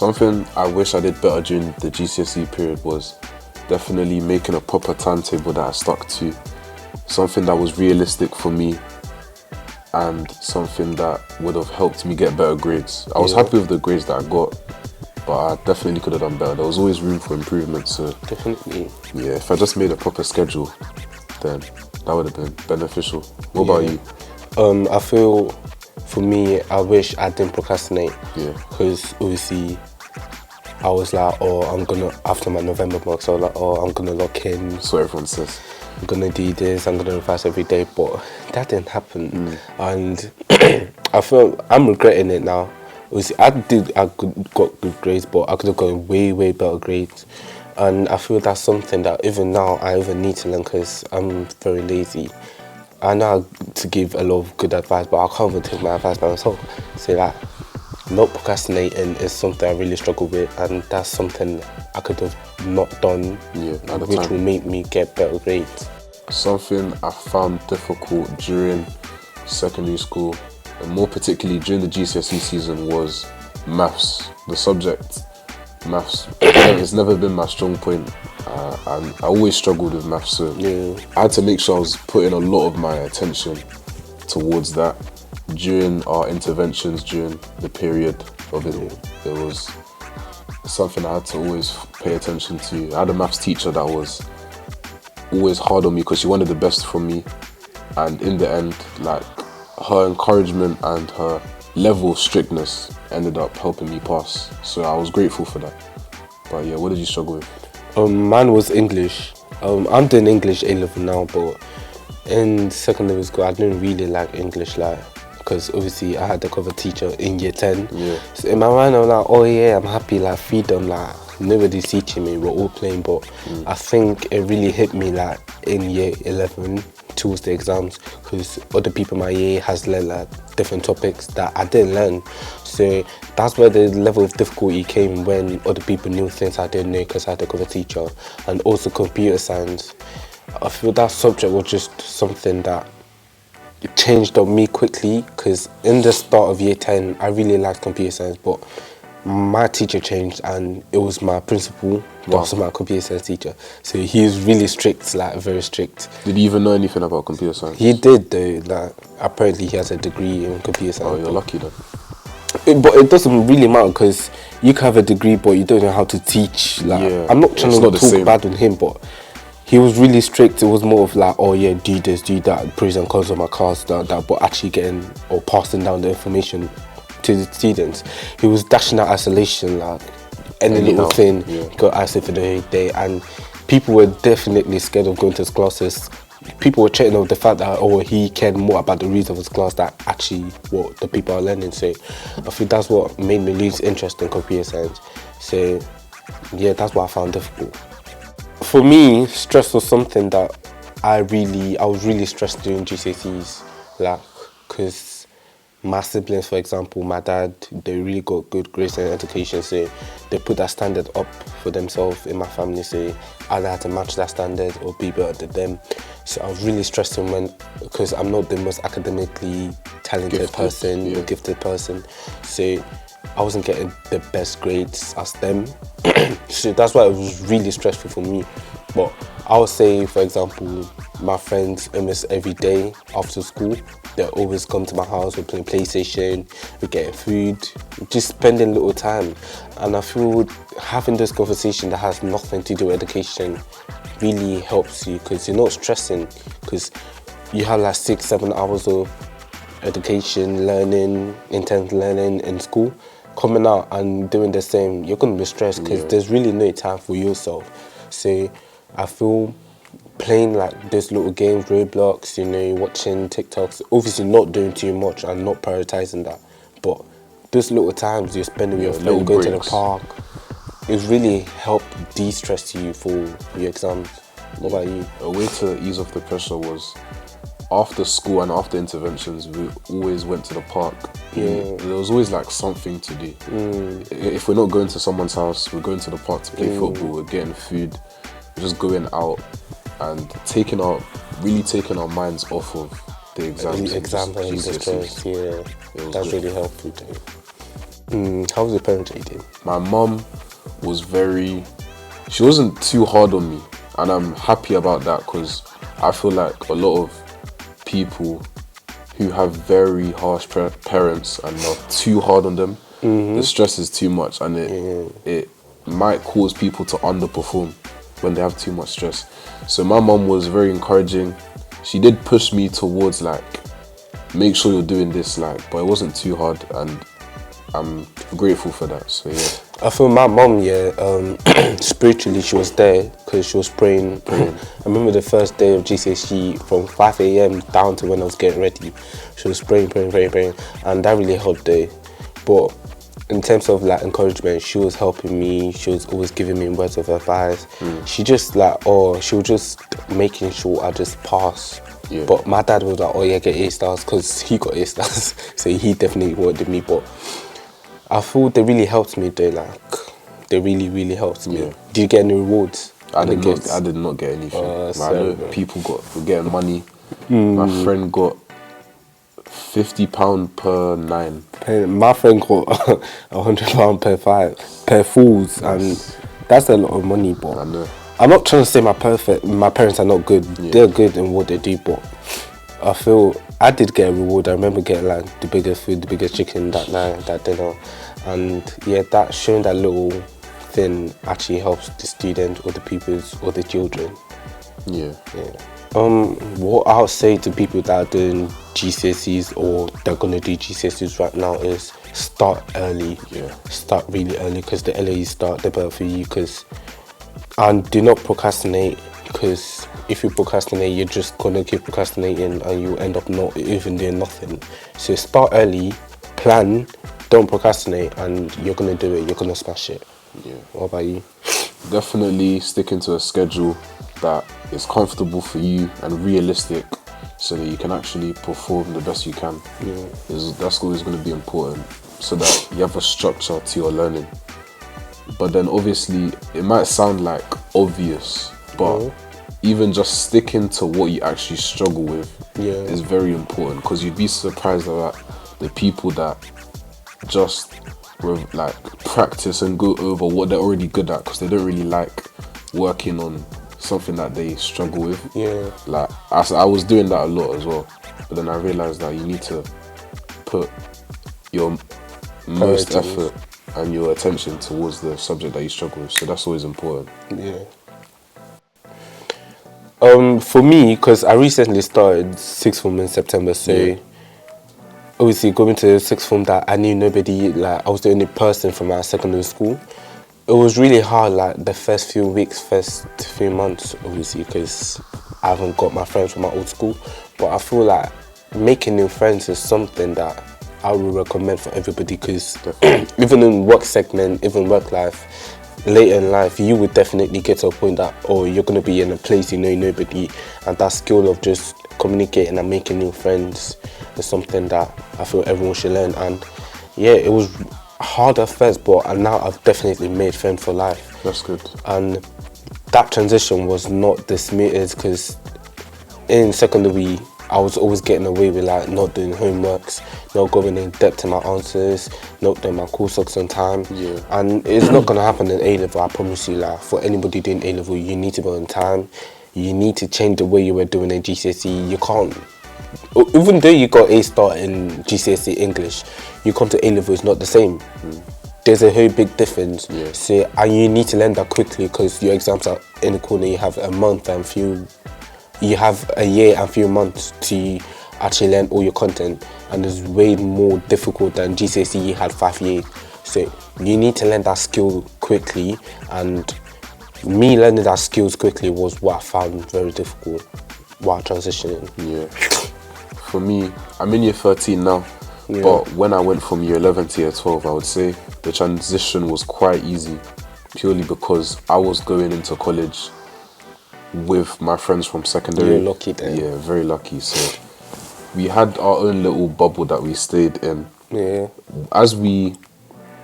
Something I wish I did better during the GCSE period was definitely making a proper timetable that I stuck to. Something that was realistic for me and something that would have helped me get better grades. I was happy with the grades that I got, but I definitely could have done better. There was always room for improvement, so Definitely. yeah, if I just made a proper schedule, then that would have been beneficial. What about you? I feel, for me, I wish I didn't procrastinate. Yeah. Because obviously, I was like, after my November marks, I was like, I'm gonna lock in. That's what everyone says. I'm gonna do this, I'm gonna revise every day, but that didn't happen. And I feel I'm regretting it now. I got good grades, but I could have gotten way better grades. And I feel that's something that even now I even need to learn because I'm very lazy. I know how to give a lot of good advice, but I can't even take my advice by myself. So that not procrastinating is something I really struggle with, and that's something I could have not done, at the which time. will make me get better grades. Something I found difficult during secondary school, and more particularly during the GCSE season, was maths. The subject, maths, it's never been my strong point, and I always struggled with maths, so I had to make sure I was putting a lot of my attention towards that. During our interventions during the period of it, it was something I had to always pay attention to. I had a maths teacher that was always hard on me because she wanted the best from me, and in the end, like, her encouragement and her level of strictness ended up helping me pass, so I was grateful for that. But yeah, what did you struggle with? Mine was English. I'm doing English A-level now, but in secondary school I didn't really like English, because obviously I had a cover teacher in year 10. So in my mind I was like, oh yeah, I'm happy, like freedom, like nobody's teaching me, we're all playing. But I think it really hit me like in year 11 towards the exams, because other people in my year has learned like different topics that I didn't learn. So that's where the level of difficulty came, when other people knew things I didn't know because I had a cover teacher. And also computer science, I feel that subject was just something that it changed on me quickly, because in the start of year 10 I really liked computer science, but my teacher changed and it was my principal that was my computer science teacher. So he was really strict, like very strict. Did you even know anything about computer science? He did though, like apparently he has a degree in computer science. Oh, you're lucky then. But it doesn't really matter, because you can have a degree but you don't know how to teach. I'm not trying to talk bad on him, but he was really strict. It was more of like, oh yeah, do this, do that, pros and cons of my class, that, but actually getting or passing down the information to the students. He was dashing out isolation, like any little thing, got isolate for the whole day, and people were definitely scared of going to his classes. People were chatting of the fact that, he cared more about the reason of his class than actually what the people are learning. So I think that's what made me lose interest in computer science. So yeah, that's what I found difficult. For me, stress was something that I was really stressed during GCSEs, because my siblings, for example, my dad, they really got good grades in education, so they put that standard up for themselves in my family, so either had to match that standard or be better than them. So I was really stressed because I'm not the most academically talented person, or gifted person, so I wasn't getting the best grades as them. So that's why it was really stressful for me. But I would say, for example, my friends almost every day after school, they always come to my house, we're playing PlayStation, we're getting food, just spending little time. And I feel having this conversation that has nothing to do with education really helps you, because you're not stressing, because you have like 6-7 hours of education, learning, intense learning in school. Coming out and doing the same, you're going to be stressed, because there's really no time for yourself. So I feel playing like these little games, Roblox, watching TikToks, obviously not doing too much and not prioritizing that, but those little times you're spending with your friends, going to the park, it's really helped de-stress you for your exams. What about you? A way to ease off the pressure was, after school and after interventions, we always went to the park. There was always like something to do. If we're not going to someone's house, we're going to the park to play football, we're getting food, we're just going out and taking our minds off of the exams. Exam and the stress, that's really helpful too. How was your parent eating? My mum was she wasn't too hard on me, and I'm happy about that, because I feel like a lot of people who have very harsh parents and are too hard on them, the stress is too much, and it might cause people to underperform when they have too much stress. So my mum was very encouraging. She did push me towards like, make sure you're doing this, like, but it wasn't too hard, and I'm grateful for that. So yeah, I feel my mom, spiritually she was there, because she was praying. I remember the first day of GCSE, from 5 a.m. down to when I was getting ready, she was praying, and that really helped there. But in terms of like encouragement, she was helping me. She was always giving me words of advice. She just like, she was just making sure I just pass. Yeah. But my dad was like, get A stars, because he got A stars, so he definitely wanted me. But I feel they really helped me though, like, they really, really helped me. Yeah. Did you get any rewards? I did not get anything. I know people were getting money. My friend got £50 per 9. My friend got £100 per fools, and that's a lot of money. But I know. I'm not trying to say my parents are not good. Yeah. They're good in what they do, but I feel I did get a reward. I remember getting like the biggest food, the biggest chicken that night, that dinner, and that showing that little thing actually helps the student or the pupils or the children. Yeah. What I'll say to people that are doing GCSEs or they're gonna do GCSEs right now is start early. Yeah. Start really early, because the earlier you start, the better for you. And do not procrastinate, because if you procrastinate, you're just gonna keep procrastinating and you end up not even doing nothing. So start early, plan, don't procrastinate, and you're gonna do it. You're gonna smash it. Yeah. What about you? Definitely sticking to a schedule that is comfortable for you and realistic, so that you can actually perform the best you can. Yeah. That's always going to be important, so that you have a structure to your learning. But then obviously it might sound like obvious, but even just sticking to what you actually struggle with is very important, because you'd be surprised about the people that just like practice and go over what they're already good at, because they don't really like working on something that they struggle with. Yeah. Like I was doing that a lot as well, but then I realized that you need to put your most effort and your attention towards the subject that you struggle with. So that's always important. Yeah. For me, because I recently started sixth form in September, so obviously going to sixth form, that I knew nobody, like I was the only person from our secondary school. It was really hard, like the first few weeks, first few months, obviously, because I haven't got my friends from my old school. But I feel like making new friends is something that I would recommend for everybody, because even in work segment, even work life, later in life, you would definitely get to a point that, you're going to be in a place you know nobody, and that skill of just communicating and making new friends is something that I feel everyone should learn. And it was hard at first, but now I've definitely made friends for life. That's good. And that transition was not the smoothest, because in secondary I was always getting away with like not doing homeworks, not going in depth in my answers, not doing my course works on time. Yeah. And it's not gonna happen in A level, I promise you. Like for anybody doing A level, you need to be on time. You need to change the way you were doing in GCSE. You can't, even though you got A star in GCSE English, you come to A level, it's not the same. There's a very big difference. Yeah. So, and you need to learn that quickly, because your exams are in the corner. You have a month and you have a year and few months to actually learn all your content, and it's way more difficult than GCSE. You had 5 years, so you need to learn that skill quickly. And me learning that skills quickly was what I found very difficult while transitioning. Yeah. For me, I'm in year 13 now, but when I went from year 11 to year 12, I would say the transition was quite easy, purely because I was going into college with my friends from secondary. You're lucky then. Yeah, very lucky. So we had our own little bubble that we stayed in. Yeah. As we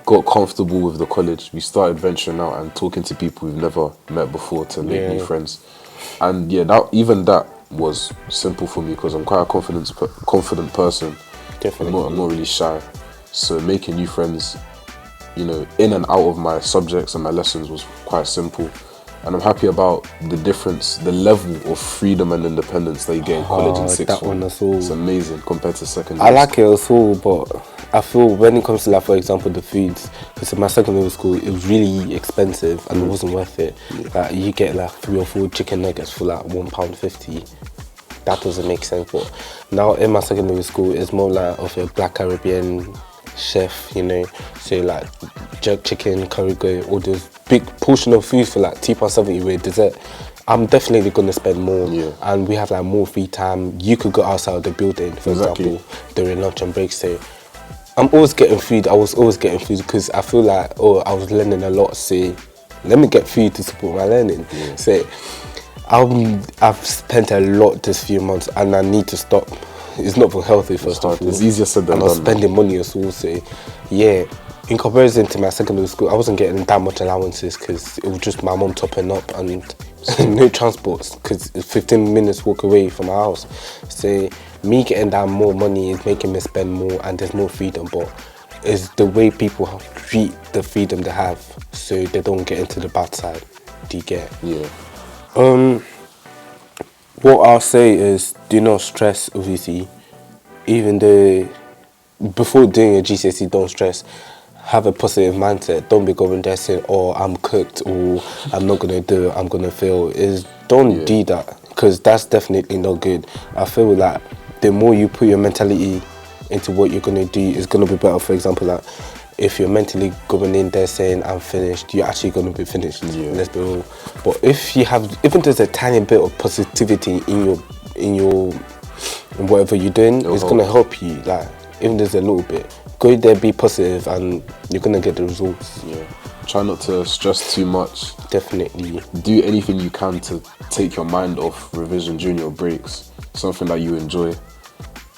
got comfortable with the college, we started venturing out and talking to people we've never met before to make new friends. And that was simple for me, because I'm quite a confident person. Definitely. I'm not really shy. So making new friends you know, in and out of my subjects and my lessons was quite simple. And I'm happy about the difference, the level of freedom and independence that you get in college and sixth form. It's amazing compared to secondary I like it as well, but I feel when it comes to, like, for example, the foods, because in my secondary school, it was really expensive and it wasn't worth it. Like, you get like 3 or 4 chicken nuggets for like £1.50. That doesn't make sense. But now in my secondary school, it's more like of a Black Caribbean chef, you know, so like jerk chicken, curry goat, all those big portion of food for like £2.70 with dessert. I'm definitely gonna spend more, and we have like more free time. You could go outside of the building, for example, during lunch and break. So I'm always getting food. I was always getting food because I feel like, oh, I was learning a lot. So let me get food to support my learning. So I've spent a lot this few months, and I need to stop. It's not for healthy, first of all. It's easier said than done. And I'm spending money as well. So yeah, in comparison to my secondary school, I wasn't getting that much allowances because it was just my mum topping up and no transport because it's 15 minutes walk away from my house. So me getting that more money is making me spend more, and there's more freedom. But it's the way people treat the freedom they have, so they don't get into the bad side. Do you get? Yeah. What I'll say is, do not stress, obviously. Even though, before doing a GCSE, don't stress. Have a positive mindset. Don't be going there saying, oh, I'm cooked, or I'm not going to do it, I'm going to fail. Don't do that, because that's definitely not good. I feel like the more you put your mentality into what you're going to do, it's going to be better. For example, like, if you're mentally going in there saying I'm finished, you're actually going to be finished. Let's be real. But if you have, even there's a tiny bit of positivity in whatever you're doing, it's going to help you. Like, even there's a little bit, go there, be positive, and you're going to get the results. Try not to stress too much. Definitely. Do anything you can to take your mind off revision during your breaks. Something that you enjoy,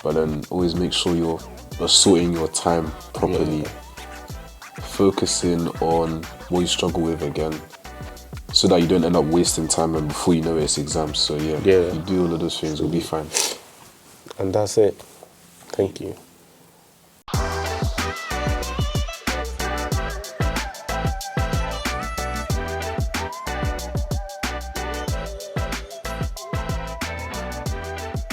but then always make sure you're sorting your time properly. Focusing on what you struggle with again, so that you don't end up wasting time, and before you know it, it's exams. So if you do all of those things, you'll be fine. And that's it. Thank you.